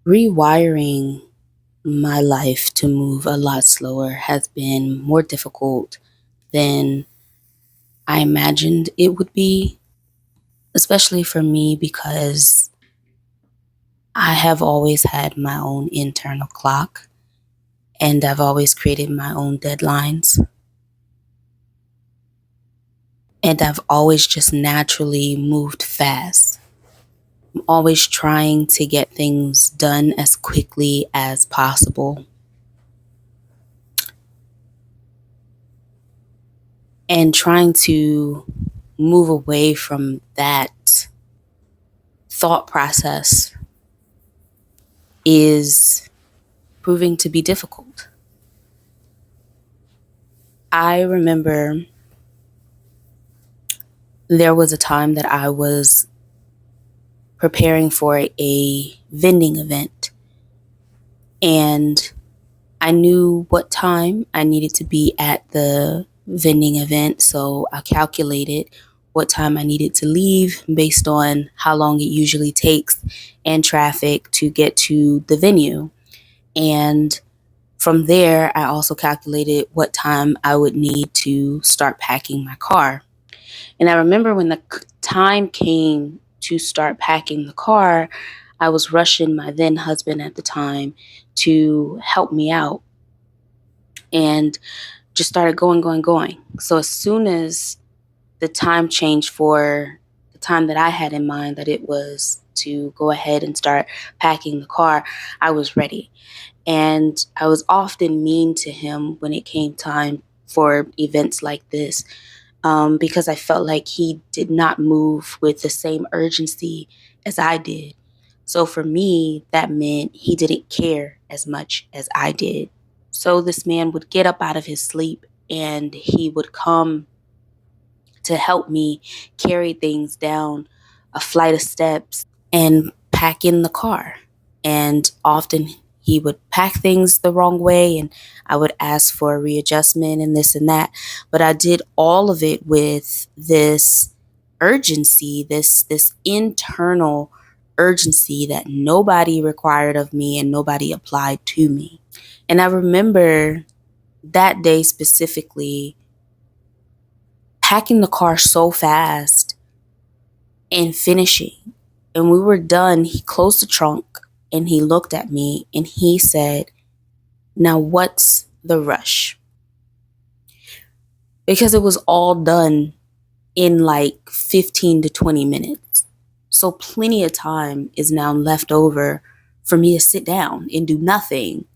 Rewiring my life to move a lot slower has been more difficult than I imagined it would be, especially for me because I have always had my own internal clock and I've always created my own deadlines. And I've always just naturally moved fast. I'm always trying to get things done as quickly as possible. And trying to move away from that thought process is proving to be difficult. I remember there was a time that I was preparing for a vending event, and I knew what time I needed to be at the vending event, so I calculated what time I needed to leave based on how long it usually takes and traffic to get to the venue. And from there, I also calculated what time I would need to start packing my car. And I remember when the time came to start packing the car, I was rushing my then husband at the time to help me out and just started going. So as soon as the time changed for the time that I had in mind, that it was to go ahead and start packing the car, I was ready. And I was often mean to him when it came time for events like this, because I felt like he did not move with the same urgency as I did. So for me, that meant he didn't care as much as I did. So this man would get up out of his sleep and he would come to help me carry things down a flight of steps and pack in the car. And often he would pack things the wrong way and I would ask for a readjustment and this and that. But I did all of it with this urgency, this internal urgency that nobody required of me and nobody applied to me. And I remember that day specifically packing the car so fast and finishing. And we were done. He closed the trunk and he looked at me and he said, "Now what's the rush?" Because it was all done in like 15 to 20 minutes. So plenty of time is now left over for me to sit down and do nothing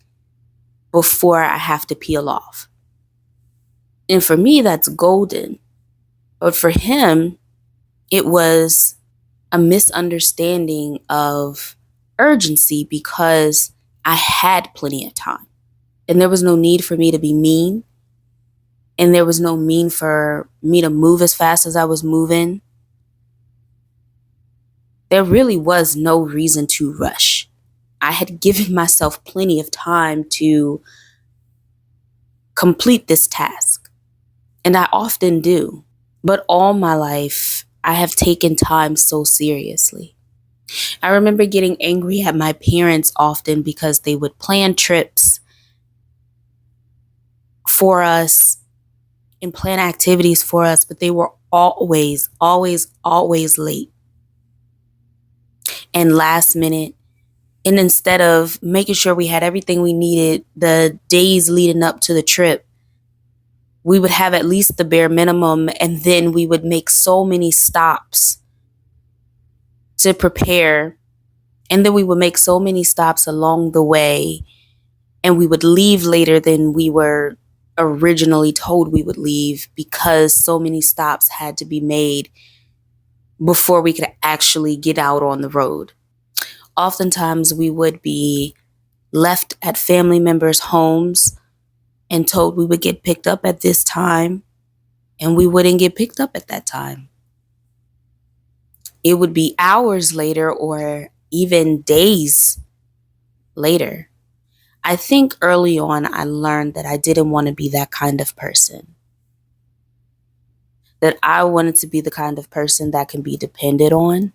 before I have to peel off. And for me, that's golden. But for him, it was a misunderstanding of urgency because I had plenty of time. And there was no need for me to be mean. And there was no need for me to move as fast as I was moving. There really was no reason to rush. I had given myself plenty of time to complete this task. And I often do. But all my life, I have taken time so seriously. I remember getting angry at my parents often because they would plan trips for us and plan activities for us, but they were always late and last minute. And instead of making sure we had everything we needed the days leading up to the trip, we would have at least the bare minimum, and then we would make so many stops to prepare. And then we would make so many stops along the way, and we would leave later than we were originally told we would leave because so many stops had to be made before we could actually get out on the road. Oftentimes, we would be left at family members' homes and told we would get picked up at this time, and we wouldn't get picked up at that time. It would be hours later or even days later. I think early on I learned that I didn't want to be that kind of person. That I wanted to be the kind of person that can be depended on.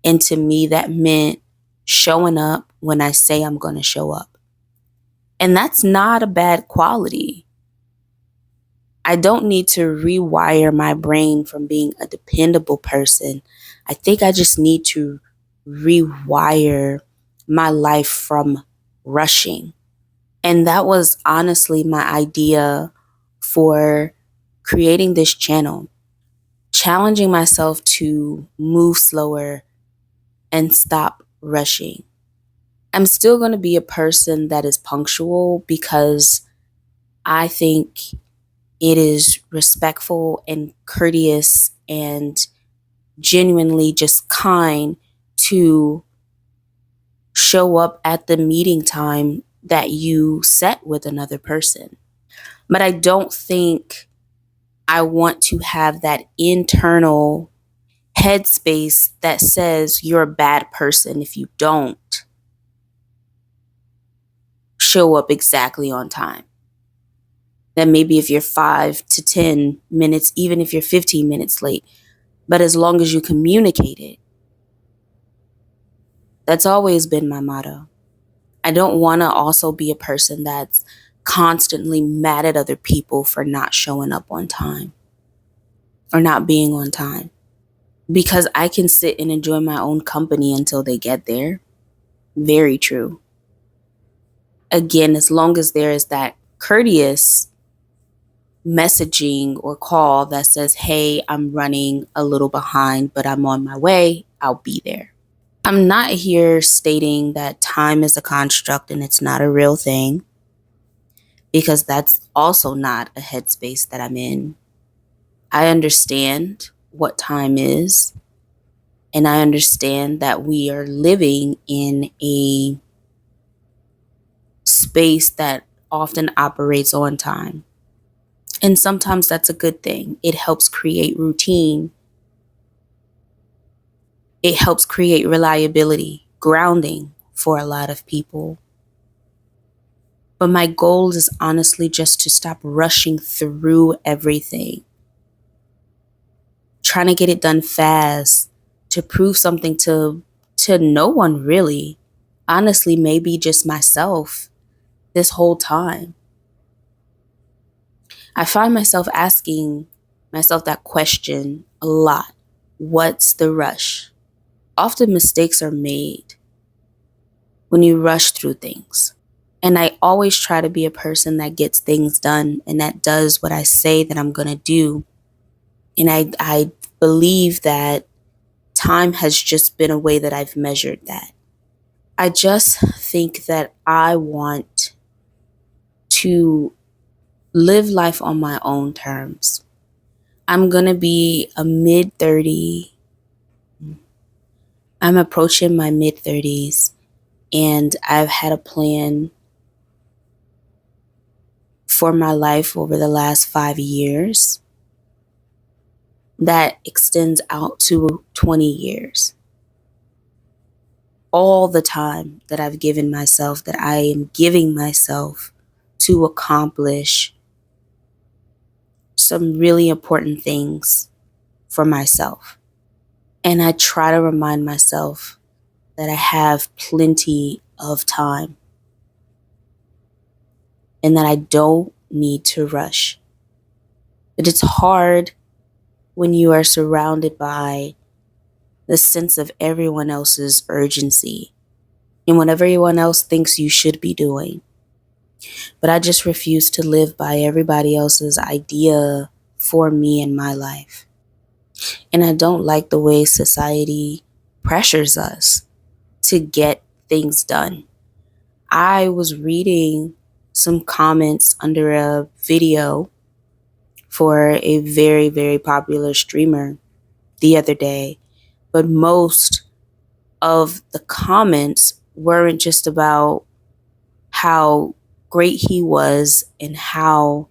And to me, that meant showing up when I say I'm going to show up. And that's not a bad quality. I don't need to rewire my brain from being a dependable person. I think I just need to rewire my life from rushing. And that was honestly my idea for creating this channel, challenging myself to move slower and stop rushing. I'm still going to be a person that is punctual because I think it is respectful and courteous and genuinely just kind to show up at the meeting time that you set with another person. But I don't think I want to have that internal headspace that says you're a bad person if you don't show up exactly on time. That maybe if you're 5 to 10 minutes, even if you're 15 minutes late, but as long as you communicate it. That's always been my motto. I don't want to also be a person that's constantly mad at other people for not showing up on time or not being on time, because I can sit and enjoy my own company until they get there. Very true. Again, as long as there is that courteous messaging or call that says, hey, I'm running a little behind, but I'm on my way, I'll be there. I'm not here stating that time is a construct and it's not a real thing, because that's also not a headspace that I'm in. I understand what time is, and I understand that we are living in a space that often operates on time. And sometimes that's a good thing. It helps create routine. It helps create reliability, grounding for a lot of people. But my goal is honestly just to stop rushing through everything, trying to get it done fast, to prove something to no one really. Honestly, maybe just myself this whole time. I find myself asking myself that question a lot. What's the rush? Often mistakes are made when you rush through things. And I always try to be a person that gets things done and that does what I say that I'm going to do. And I believe that time has just been a way that I've measured that. I just think that I want to live life on my own terms. I'm going to be a mid-30. I'm approaching my mid-30s, and I've had a plan for my life over the last 5 years that extends out to 20 years. All the time that I've given myself, that I am giving myself to accomplish some really important things for myself. And I try to remind myself that I have plenty of time and that I don't need to rush. But it's hard when you are surrounded by the sense of everyone else's urgency and what everyone else thinks you should be doing. But I just refuse to live by everybody else's idea for me in my life. And I don't like the way society pressures us to get things done. I was reading some comments under a video for a very, very popular streamer the other day, but most of the comments weren't just about how great he was and how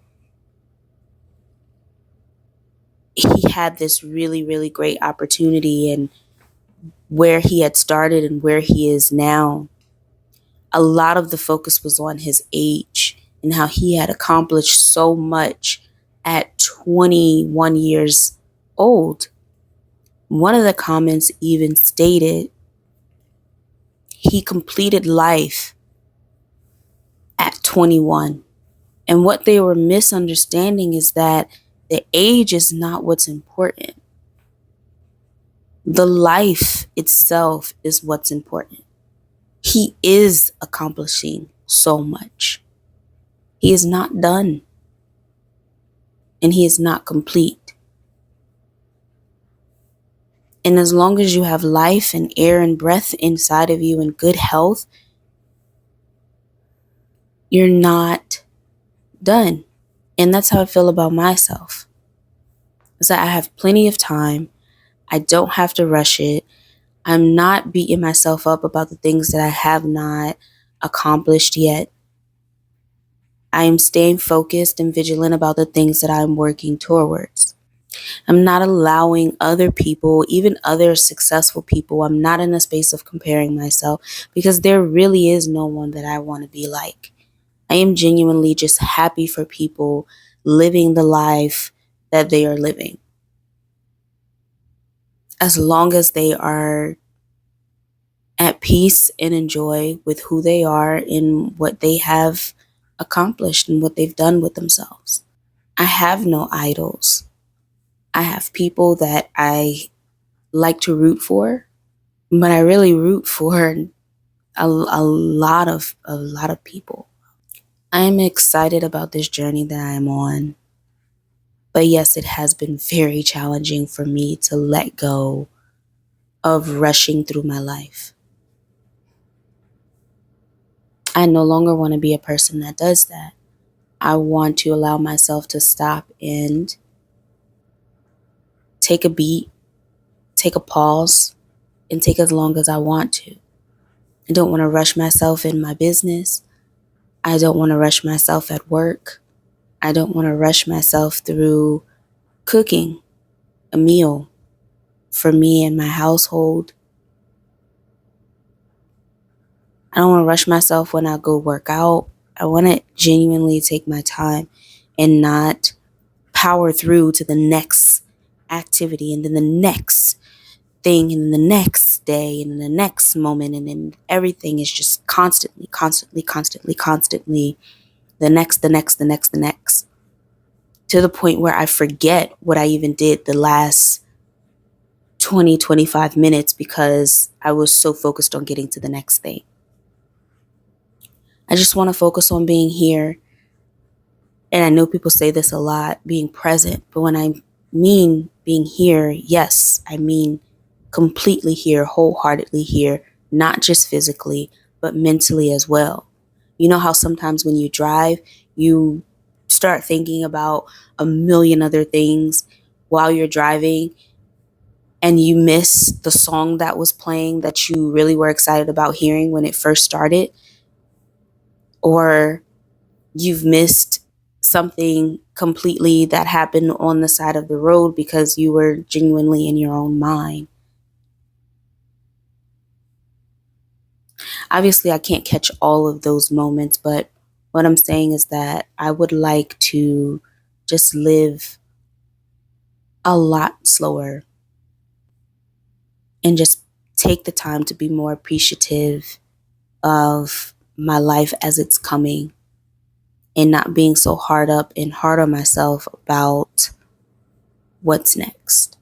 he had this really, really great opportunity and where he had started and where he is now. A lot of the focus was on his age and how he had accomplished so much at 21 years old. One of the comments even stated, He completed life at 21. And what they were misunderstanding is that the age is not what's important. The life itself is what's important. He is accomplishing so much. He is not done, and he is not complete. And as long as you have life and air and breath inside of you and good health, you're not done. And that's how I feel about myself. Is that I have plenty of time. I don't have to rush it. I'm not beating myself up about the things that I have not accomplished yet. I am staying focused and vigilant about the things that I'm working towards. I'm not allowing other people, even other successful people, I'm not in a space of comparing myself because there really is no one that I want to be like. I am genuinely just happy for people living the life that they are living. As long as they are at peace and enjoy with who they are and what they have accomplished and what they've done with themselves. I have no idols. I have people that I like to root for, but I really root for a lot of people. I'm excited about this journey that I'm on. But yes, it has been very challenging for me to let go of rushing through my life. I no longer want to be a person that does that. I want to allow myself to stop and take a beat, take a pause, and take as long as I want to. I don't want to rush myself in my business. I don't want to rush myself at work. I don't want to rush myself through cooking a meal for me and my household. I don't want to rush myself when I go work out. I want to genuinely take my time and not power through to the next activity and then the next thing and then the next day and then the next moment. And then everything is just constantly the next, to the point where I forget what I even did the last 25 minutes because I was so focused on getting to the next thing. I just want to focus on being here. And I know people say this a lot, being present. But when I mean being here, yes, I mean completely here, wholeheartedly here, not just physically, but mentally as well. You know how sometimes when you drive, you start thinking about a million other things while you're driving and you miss the song that was playing that you really were excited about hearing when it first started? Or you've missed something completely that happened on the side of the road because you were genuinely in your own mind. Obviously, I can't catch all of those moments, but what I'm saying is that I would like to just live a lot slower and just take the time to be more appreciative of my life as it's coming and not being so hard up and hard on myself about what's next.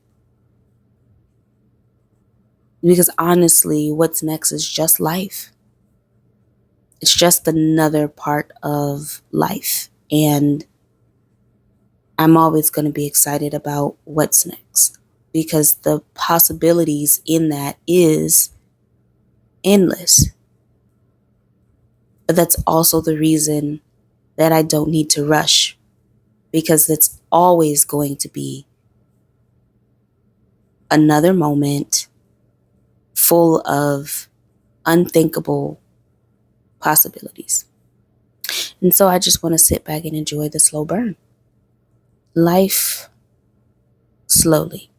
Because honestly, what's next is just life. It's just another part of life. And I'm always going to be excited about what's next because the possibilities in that is endless. But that's also the reason that I don't need to rush because it's always going to be another moment full of unthinkable possibilities. And so I just want to sit back and enjoy the slow burn. Life slowly.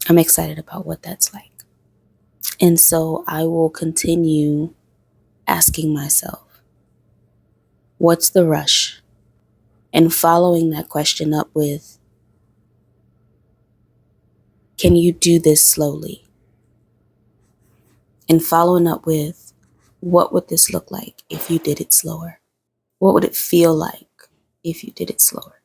I'm excited about what that's like. And so I will continue asking myself, what's the rush? And following that question up with, can you do this slowly? and following up with, what would this look like if you did it slower? What would it feel like if you did it slower?